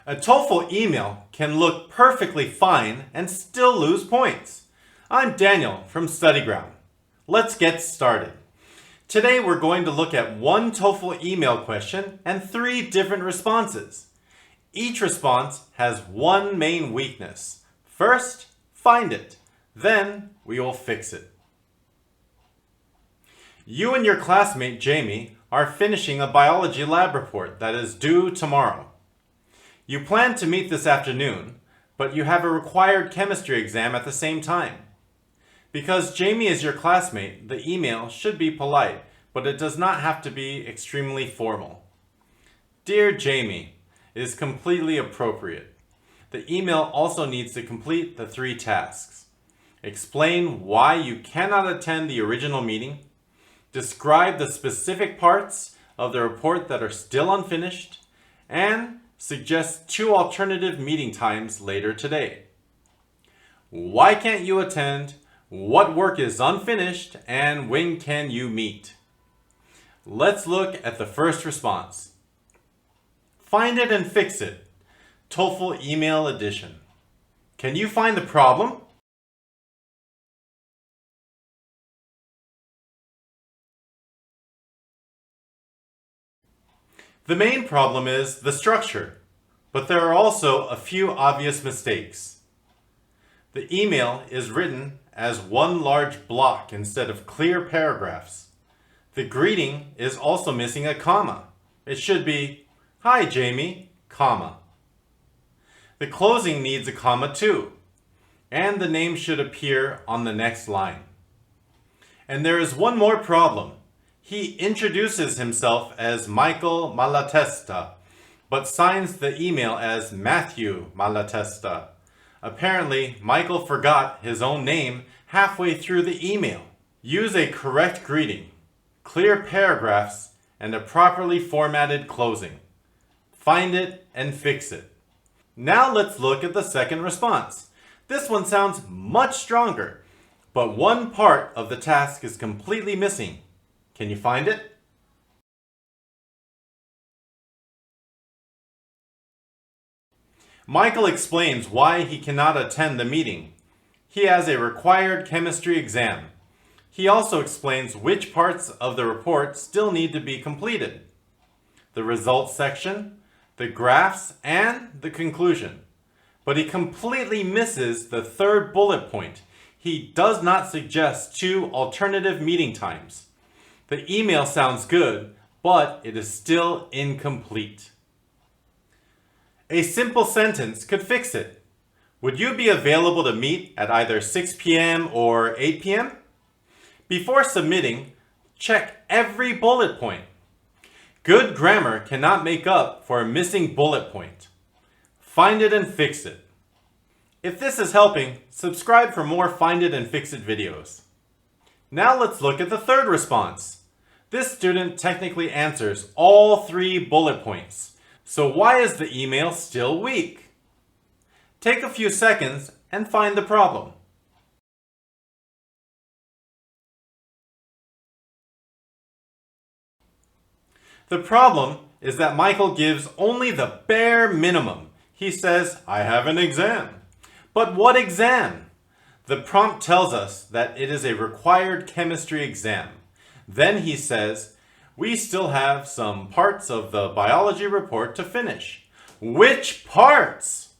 A TOEFL email can look perfectly fine and still lose points. I'm Daniel from StudyGround. Let's get started. Today we're going to look at one TOEFL email question and 3 different responses. Each response has one main weakness. First, find it. Then we will fix it. You and your classmate Jamie are finishing a biology lab report that is due tomorrow. You plan to meet this afternoon, but you have a required chemistry exam at the same time. Because Jamie is your classmate, the email should be polite, but it does not have to be extremely formal. Dear Jamie is completely appropriate. The email also needs to complete the 3 tasks. Explain why you cannot attend the original meeting. Describe the specific parts of the report that are still unfinished. And suggest 2 alternative meeting times later today. Why can't you attend? What work is unfinished? And when can you meet? Let's look at the first response. Find it and fix it. TOEFL Email Edition. Can you find the problem? The main problem is the structure, but there are also a few obvious mistakes. The email is written as one large block instead of clear paragraphs. The greeting is also missing a comma. It should be, "Hi Jamie, comma." The closing needs a comma too, and the name should appear on the next line. And there is one more problem. He introduces himself as Michael Malatesta, but signs the email as Matthew Malatesta. Apparently, Michael forgot his own name halfway through the email. Use a correct greeting, clear paragraphs, and a properly formatted closing. Find it and fix it. Now let's look at the second response. This one sounds much stronger, but one part of the task is completely missing. Can you find it? Michael explains why he cannot attend the meeting. He has a required chemistry exam. He also explains which parts of the report still need to be completed. The results section, the graphs, and the conclusion. But he completely misses the 3rd bullet point. He does not suggest 2 alternative meeting times. The email sounds good, but it is still incomplete. A simple sentence could fix it. Would you be available to meet at either 6 p.m. or 8 p.m.? Before submitting, check every bullet point. Good grammar cannot make up for a missing bullet point. Find it and fix it. If this is helping, subscribe for more Find It and Fix It videos. Now let's look at the third response. This student technically answers all 3 bullet points. So why is the email still weak? Take a few seconds and find the problem. The problem is that Michael gives only the bare minimum. He says, "I have an exam." But what exam? The prompt tells us that it is a required chemistry exam. Then he says, "We still have some parts of the biology report to finish." Which parts?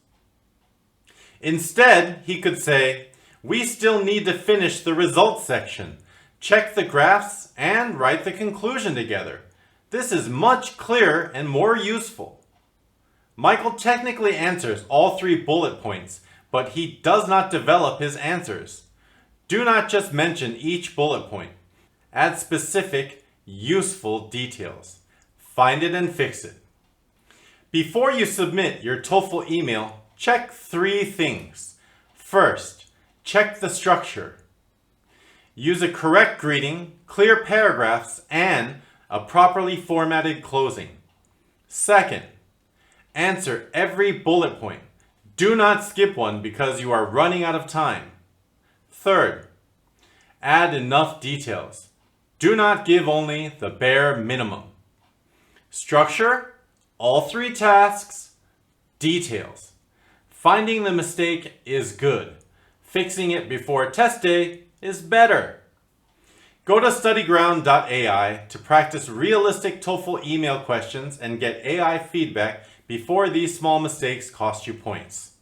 Instead, he could say, "We still need to finish the results section, check the graphs, and write the conclusion together." This is much clearer and more useful. Michael technically answers all 3 bullet points, but he does not develop his answers. Do not just mention each bullet point. Add specific, useful details. Find it and fix it. Before you submit your TOEFL email, check 3 things. First, check the structure. Use a correct greeting, clear paragraphs, and a properly formatted closing. Second, answer every bullet point. Do not skip one because you are running out of time. Third, add enough details. Do not give only the bare minimum. Structure, all 3 tasks, Details. Finding the mistake is good. Fixing it before test day is better. Go to studyground.ai to practice realistic TOEFL email questions and get AI feedback before these small mistakes cost you points.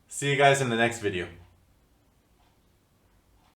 See you guys in the next video.